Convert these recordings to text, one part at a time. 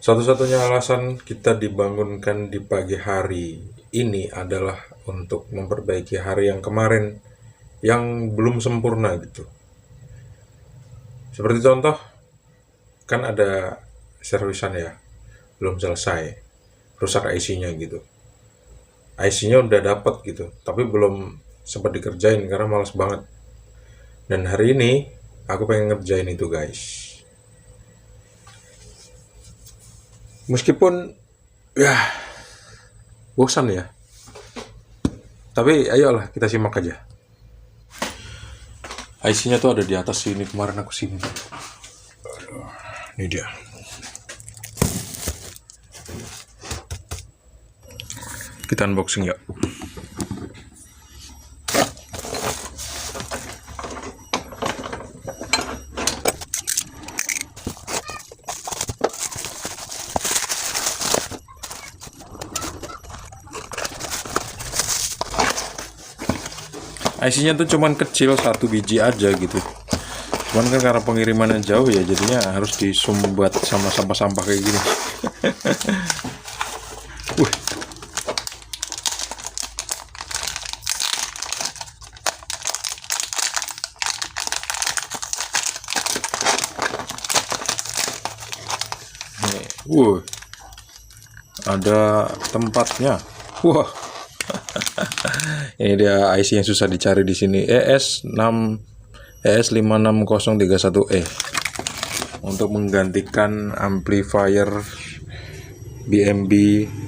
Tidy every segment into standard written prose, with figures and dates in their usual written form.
Satu-satunya alasan kita dibangunkan di pagi hari ini adalah untuk memperbaiki hari yang kemarin yang belum sempurna gitu. Seperti contoh, kan ada servisan ya, belum selesai, rusak IC-nya gitu. IC-nya udah dapat gitu, tapi belum sempat dikerjain karena malas banget. Dan hari ini aku pengen ngerjain itu guys. Meskipun ya bosan ya, tapi ayolah kita simak aja. IC-nya tuh ada di atas sini, kemarin aku sini. Ini dia. Kita unboxing ya. IC-nya tuh cuman kecil, 1 biji aja gitu. Cuman kan karena pengirimannya jauh ya, jadinya harus disumbat sama sampah-sampah kayak gini. Wih. Nih, ada tempatnya. Wah. Ini dia IC yang susah dicari di sini, ES56031E untuk menggantikan amplifier BMB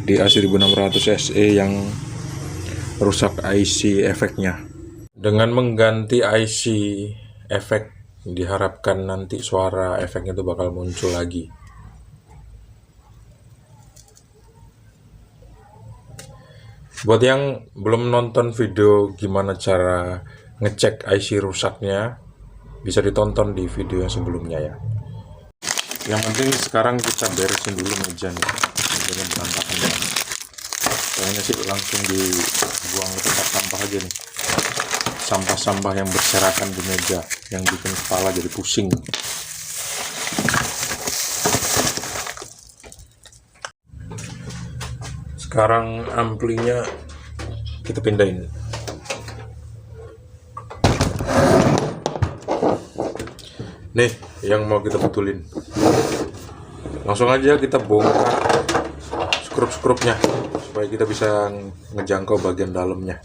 DA1600SE yang rusak IC efeknya. Dengan mengganti IC efek, diharapkan nanti suara efeknya itu bakal muncul lagi. Buat yang belum nonton video gimana cara ngecek IC rusaknya, bisa ditonton di video yang sebelumnya ya. Yang penting sekarang kita beresin dulu mejanya. Mejanya berantakan banget. Kayaknya sih langsung dibuang ke tempat sampah aja nih. Sampah-sampah yang berserakan di meja, yang bikin kepala jadi pusing. Sekarang amplinya kita pindahin. Nih yang mau kita betulin. Langsung aja kita bongkar skrup-skrupnya supaya kita bisa ngejangkau bagian dalamnya.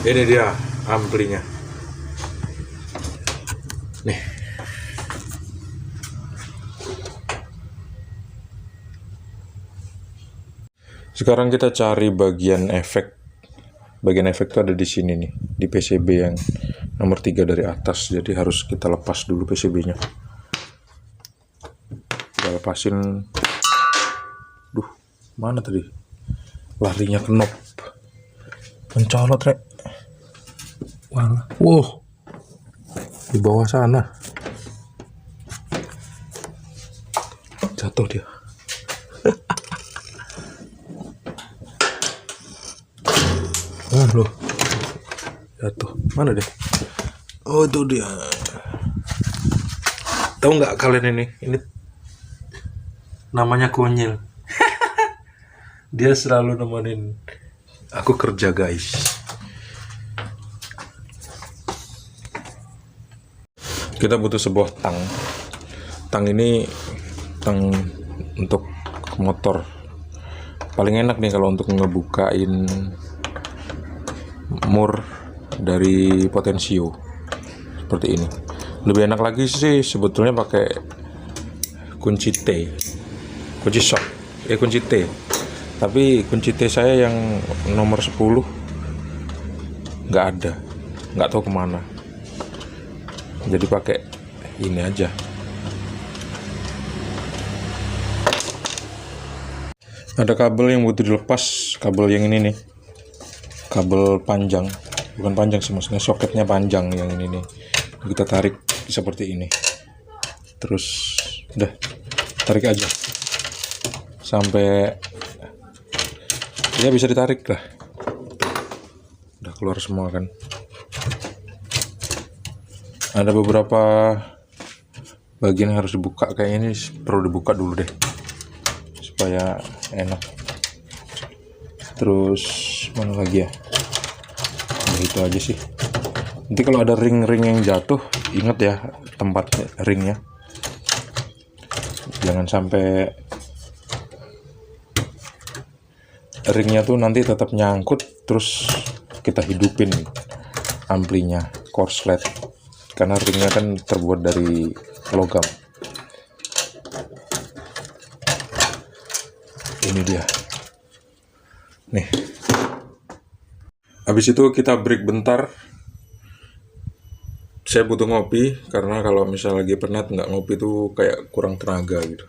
Ini dia amplinya. Nih. Sekarang kita cari bagian efek. Bagian efek itu ada di sini nih, di PCB yang nomor 3 dari atas. Jadi harus kita lepas dulu PCB-nya. Kita lepasin. Duh, mana tadi? Larinya ke knob. Mencolot, Rek. Wow, di bawah sana jatuh dia. Loh, jatuh. Mana deh? Oh, itu dia. Tahu nggak kalian ini namanya Konyil. Dia selalu nemenin aku kerja guys. Kita butuh sebuah tang. Tang ini tang untuk motor. Paling enak nih kalau untuk ngebukain mur dari potensio seperti ini. Lebih enak lagi sih sebetulnya pakai kunci T, kunci shock, kunci T. Tapi kunci T saya yang nomor 10 nggak ada, nggak tahu kemana. Jadi pakai ini aja. Ada kabel yang butuh dilepas, kabel yang ini nih, kabel panjang. bukan panjang sih, maksudnya soketnya panjang yang ini nih. Kita tarik seperti ini, terus udah tarik aja sampai ya bisa ditarik lah. Udah keluar semua kan. Ada beberapa bagian yang harus dibuka, kayak ini perlu dibuka dulu deh supaya enak. Terus mana lagi ya? Nah, itu aja sih. Nanti kalau ada ring-ring yang jatuh, ingat ya tempat ringnya, jangan sampai ringnya tuh nanti tetap nyangkut terus kita hidupin amplinya, korslet, karena ringnya kan terbuat dari logam. Ini dia nih. Habis itu kita break bentar. Saya butuh ngopi, karena kalau misalnya lagi penat nggak ngopi tuh kayak kurang tenaga gitu.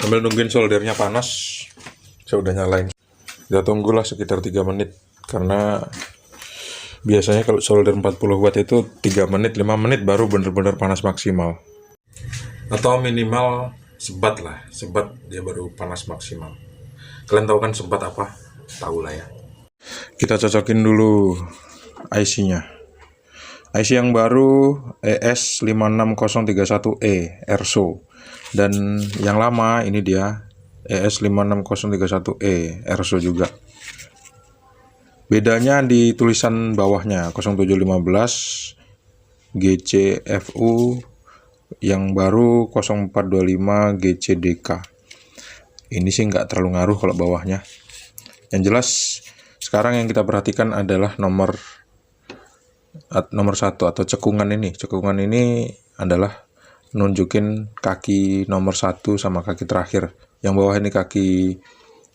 Sambil nungguin soldernya panas, saya udah nyalain. Kita tunggulah sekitar 3 menit, karena biasanya kalau solder 40 watt itu 3 menit, 5 menit baru bener-bener panas maksimal. Atau minimal sebat lah, sebat dia baru panas maksimal. Kalian tahu kan sebat apa? Tahu lah ya. Kita cocokin dulu IC-nya. IC yang baru ES56031E ERSO. Dan yang lama ini dia ES56031E ERSO juga. Bedanya di tulisan bawahnya 0715 GCFU, yang baru 0425 GCDK. Ini sih nggak terlalu ngaruh kalau bawahnya. Yang jelas sekarang yang kita perhatikan adalah nomor 1 atau cekungan ini. Cekungan ini adalah nunjukin kaki nomor 1 sama kaki terakhir. Yang bawah ini kaki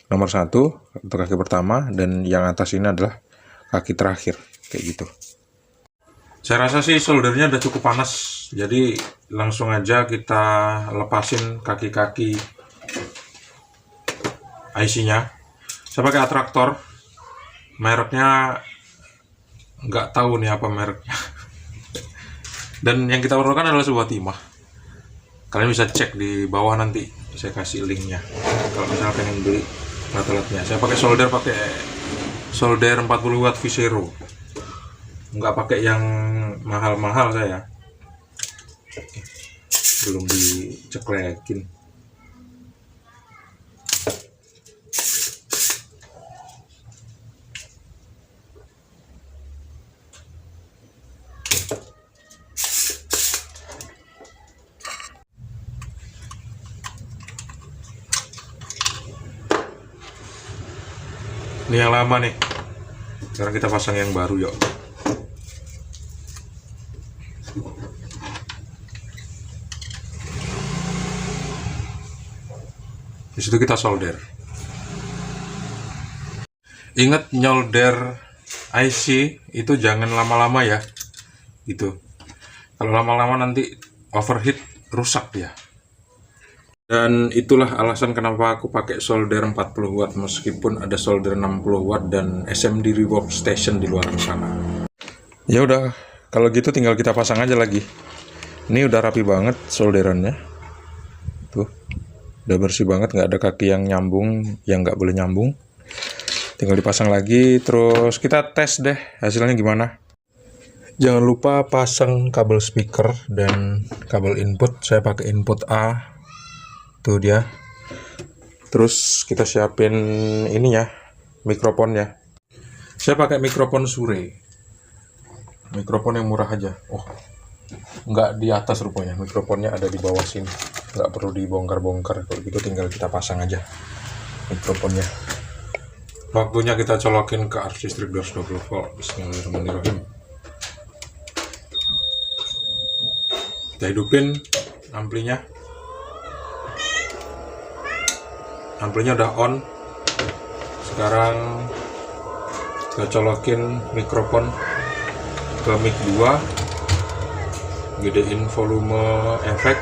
nomor 1 atau kaki pertama, dan yang atas ini adalah kaki terakhir, kayak gitu. Saya rasa sih soldernya udah cukup panas, jadi langsung aja kita lepasin kaki-kaki IC-nya. Saya pakai atraktor, mereknya nggak tahu nih apa mereknya. Dan yang kita perlukan adalah sebuah timah. Kalian bisa cek di bawah, nanti saya kasih linknya kalau misalnya pengen beli alat-alatnya. Saya pakai solder 40 watt Visero, nggak pakai yang mahal-mahal saya. Belum diceklekin. Ini yang lama nih. Sekarang kita pasang yang baru yuk. Di situ kita solder. Ingat, nyolder IC itu jangan lama-lama ya. Gitu. Kalau lama-lama nanti overheat, rusak dia. Dan itulah alasan kenapa aku pakai solder 40 watt meskipun ada solder 60 watt dan SMD Rework Station di luar sana. Ya udah, kalau gitu tinggal kita pasang aja lagi. Ini udah rapi banget solderannya. Tuh, udah bersih banget, nggak ada kaki yang nyambung, yang nggak boleh nyambung. Tinggal dipasang lagi, terus kita tes deh hasilnya gimana. Jangan lupa pasang kabel speaker dan kabel input. Saya pakai input A. Tuh dia. Terus kita siapin ininya, mikrofonnya. Saya pakai mikrofon Shure. Mikrofon yang murah aja. Oh, nggak di atas rupanya. Mikrofonnya ada di bawah sini. Nggak perlu dibongkar-bongkar. Kalau gitu tinggal kita pasang aja mikrofonnya. Waktunya kita colokin ke arus listrik 220 volt. Bismillahirrahmanirrahim. Kita hidupin amplinya. Amplinya udah on. Sekarang kita colokin mikrofon ke mic 2, gedein volume efek,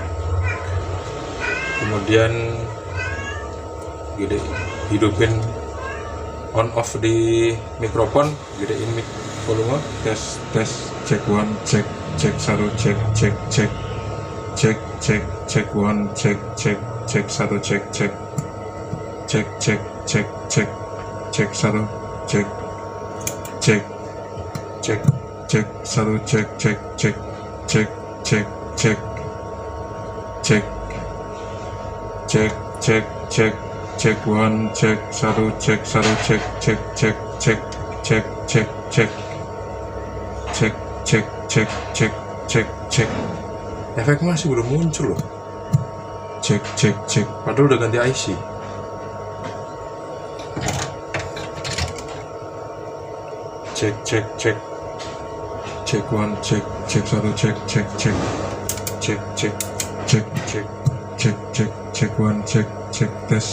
kemudian gede, hidupin on off di mikrofon, gedein mic volume, tes cek 1 cek 1 cek 1 cek 1 cek 1 cek 1 cek. Efek masih belum muncul loh. Cek. Padahal udah ganti IC. Cek 1 cek 1 cek 1 cek tes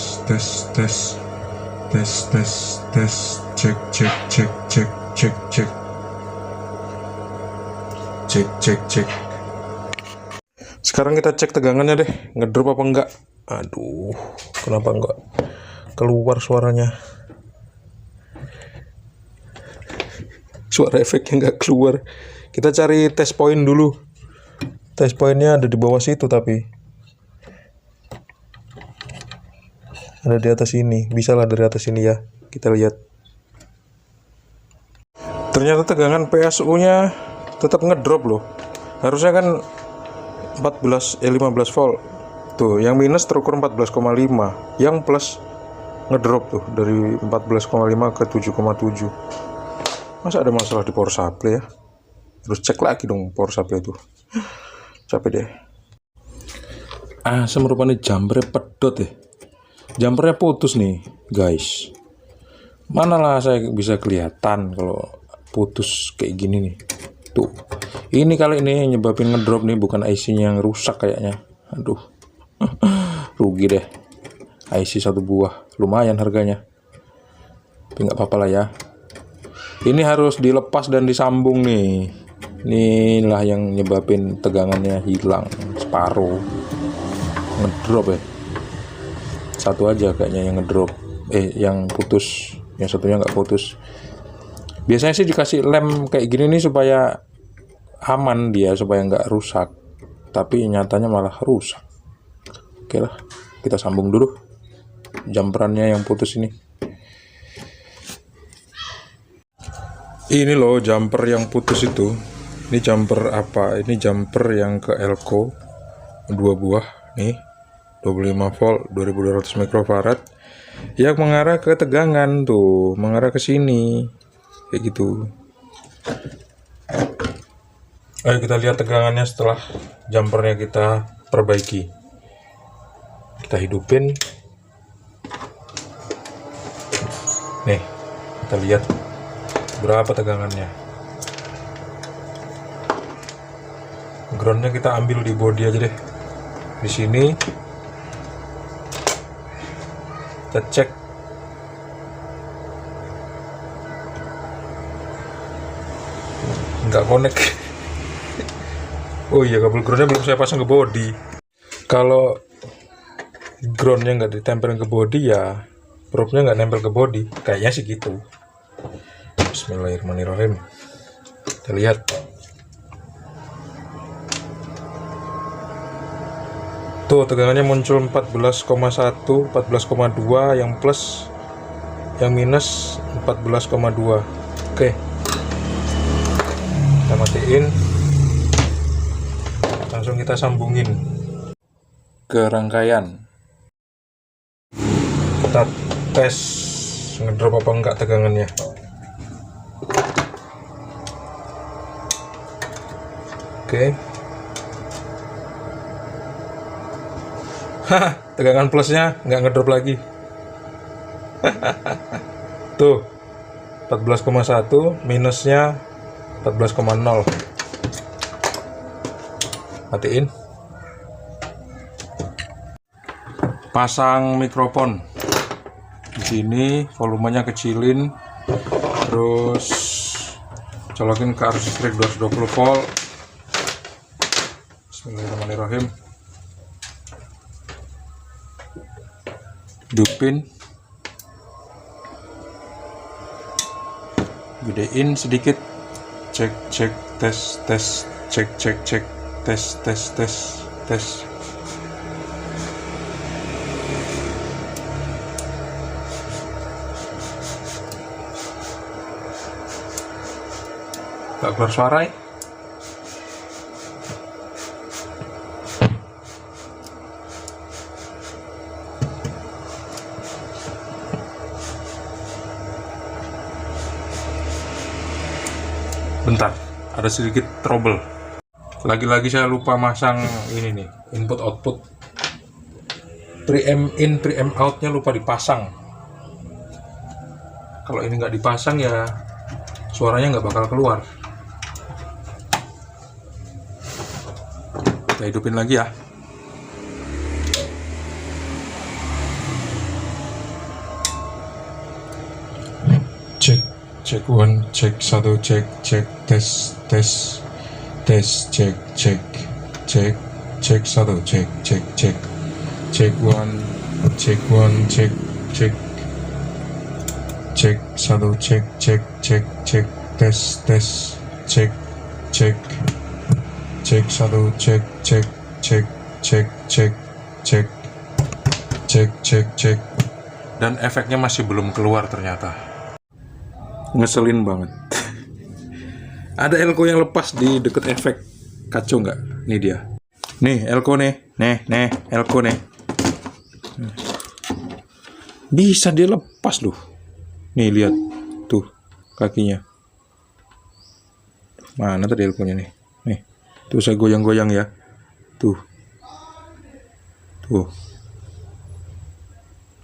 cek. Sekarang kita cek tegangannya deh, ngedrop apa enggak. Aduh, kenapa enggak keluar suaranya? Suara efeknya enggak keluar. Kita cari test point dulu. Test pointnya ada di bawah situ, tapi ada di atas ini. Bisa lah dari atas ini ya. Kita lihat. Ternyata tegangan PSU-nya tetap ngedrop loh. Harusnya kan 15 volt. Tuh, yang minus terukur 14,5. Yang plus ngedrop tuh dari 14,5 ke 7,7. Masa ada masalah di power supply ya? Terus cek lagi dong power supply itu. Capek deh. Rupanya jumpernya pedot ya. Jumpernya putus nih guys. Manalah saya bisa kelihatan kalau putus kayak gini nih. Tuh. Ini kali ini yang nyebabin ngedrop nih, bukan IC-nya yang rusak kayaknya. Aduh. Rugi deh. IC 1 buah. Lumayan harganya. Tapi nggak apa-apa lah ya. Ini harus dilepas dan disambung nih. Inilah yang nyebabin tegangannya hilang separuh. Ngedrop ya. Satu aja kayaknya yang ngedrop. Yang putus. Yang satunya nggak putus. Biasanya sih dikasih lem kayak gini nih supaya aman dia, supaya nggak rusak. Tapi nyatanya malah rusak. Oke lah, kita sambung dulu jumperannya yang putus ini. Ini loh jumper yang putus itu. Ini jumper apa? Ini jumper yang ke Elco 2 buah nih. 25 volt 2200 mikrofarad yang mengarah ke tegangan tuh, mengarah ke sini. Kayak gitu. Ayo kita lihat tegangannya setelah jumpernya kita perbaiki. Kita hidupin. Nih, kita lihat berapa tegangannya. Groundnya kita ambil di body aja deh. Di sini kita cek. Nggak connect. Oh iya, kabel groundnya belum saya pasang ke body. Kalau groundnya nggak ditempelin ke body ya probe-nya nggak nempel ke body. Kayaknya sih gitu. Bismillahirrahmanirrahim. Kita lihat. Tuh tegangannya muncul 14,1, 14,2 yang plus, yang minus 14,2. Oke. Kita matiin. Langsung kita sambungin ke rangkaian. Kita tes ngedrop apa enggak tegangannya. Oke. Hah, tegangan plusnya nggak ngedrop lagi. Tuh 14,1, minusnya 14,0. Matiin. Pasang mikrofon. Di sini volumenya kecilin. Terus colokin ke arus listrik 220 volt. Bismillahirrahmanirrahim. hidupin, gedein sedikit, cek tes cek tes. Gak keluar suara ya? Bentar, ada sedikit trouble. Lagi-lagi saya lupa masang ini nih, input output. Preamp in, preamp out-nya lupa dipasang. Kalau ini nggak dipasang ya suaranya nggak bakal keluar. Kita hidupin lagi ya. Cek one, cek satu, cek tes cek satu, cek one, cek satu, cek tes cek satu, cek dan efeknya masih belum keluar ternyata. Ngeselin banget. Ada elko yang lepas di deket efek. Kacau nggak? Nih dia. Nih elko nih. Nih elko nih. Bisa dia lepas loh. Nih lihat tuh kakinya. Mana tadi elkonya nih? Nih. Tuh saya goyang-goyang ya. Tuh.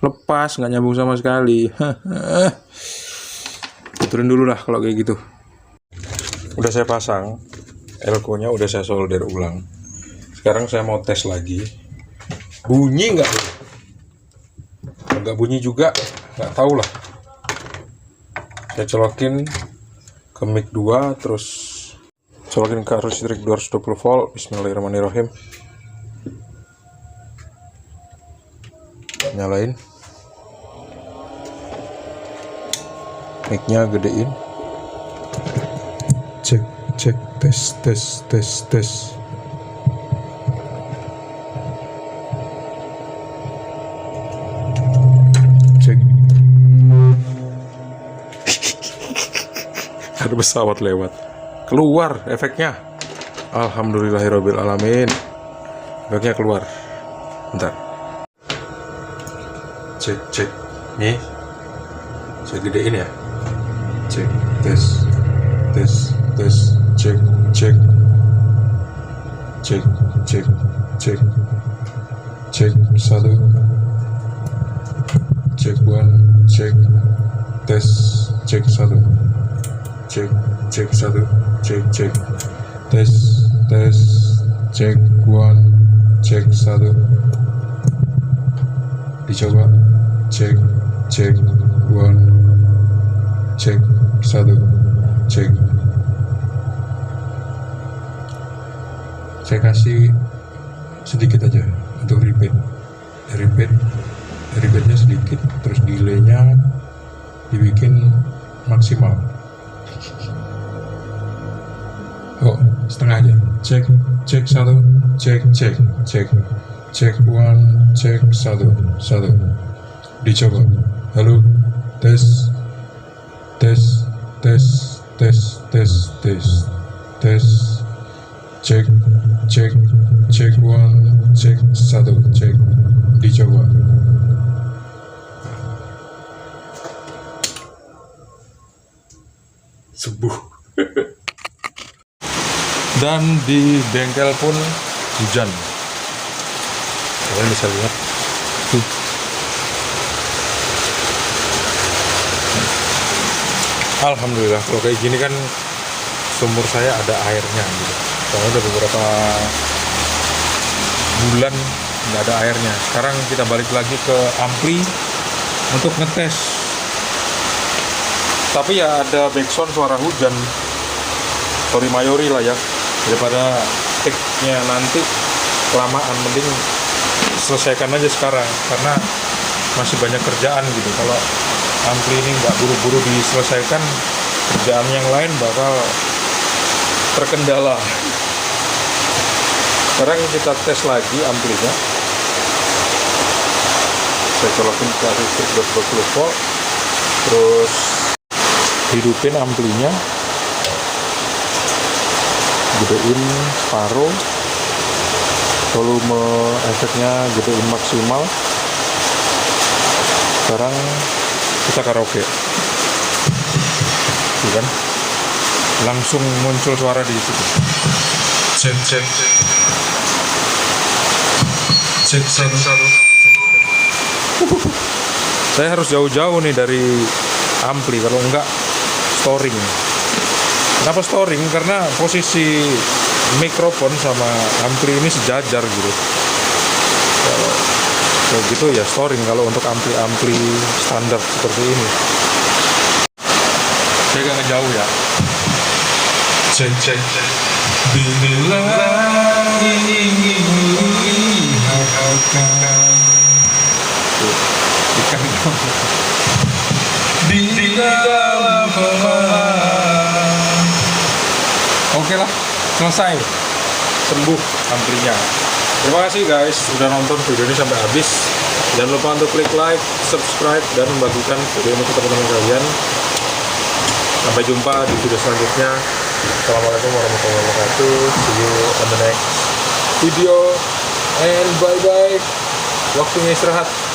Lepas, nggak nyambung sama sekali. Puterin dulu lah kalau kayak gitu. Udah saya pasang elko-nya, udah saya solder ulang. Sekarang saya mau tes lagi. Bunyi nggak? Nggak bunyi juga, nggak tahu lah. Saya colokin ke mic 2, terus colokin ke arus listrik 220 volt. Bismillahirrahmanirrahim. Nyalain. Mic-nya gedein. Cek tes. Cek. Ada pesawat lewat. Keluar efeknya. Alhamdulillahirabbil alamin. Efeknya keluar. Bentar. Cek. Nih. Saya gedein ya. Cek tes cek satu, cek one, cek tes, cek satu, cek satu, cek tes, cek one, cek satu, dicoba, cek one, cek satu, cek. Saya kasih sedikit aja untuk repeatnya sedikit, terus delaynya dibikin maksimal. Setengah aja. Cek satu, cek one, cek satu, dicoba. Halo, tes, cek one, cek satu, cek, dicoba. Subuh. Dan di bengkel pun hujan. Kalian bisa lihat tuh. Alhamdulillah, kalau kayak gini kan sumur saya ada airnya gitu. Soalnya udah beberapa bulan nggak ada airnya. Sekarang kita balik lagi ke ampli untuk ngetes. Tapi ya ada backsound suara hujan. Sorry mayori lah ya. Daripada take-nya nanti kelamaan, mending selesaikan aja sekarang. Karena masih banyak kerjaan gitu. Kalau ampli ini nggak buru-buru diselesaikan, kerjaan yang lain bakal terkendala. Sekarang kita tes lagi amplinya. Saya colokin ke listrik 220 volt, terus hidupin amplinya, gedein separuh, volume efeknya gedein maksimal. Sekarang kita karaoke, tuh kan, langsung muncul suara di situ. Cek cek cek cek cek. Saya harus jauh-jauh nih dari ampli, kalau enggak storing. Kenapa storing? Karena posisi mikrofon sama ampli ini sejajar gitu. Kalau gitu ya storing kalau untuk ampli-ampli standar seperti ini. Saya gak ngejauh ya. Cek cek cek. Bila ingin ikan di dalam pelan. Oke lah, selesai, sembuh amplinya. Terima kasih guys sudah nonton video ini sampai habis. Jangan lupa untuk klik like, subscribe, dan membagikan video ini ke teman-teman kalian. Sampai jumpa di video selanjutnya. Assalamualaikum warahmatullahi wabarakatuh. See you on the next video and bye bye. Waktunya istirahat.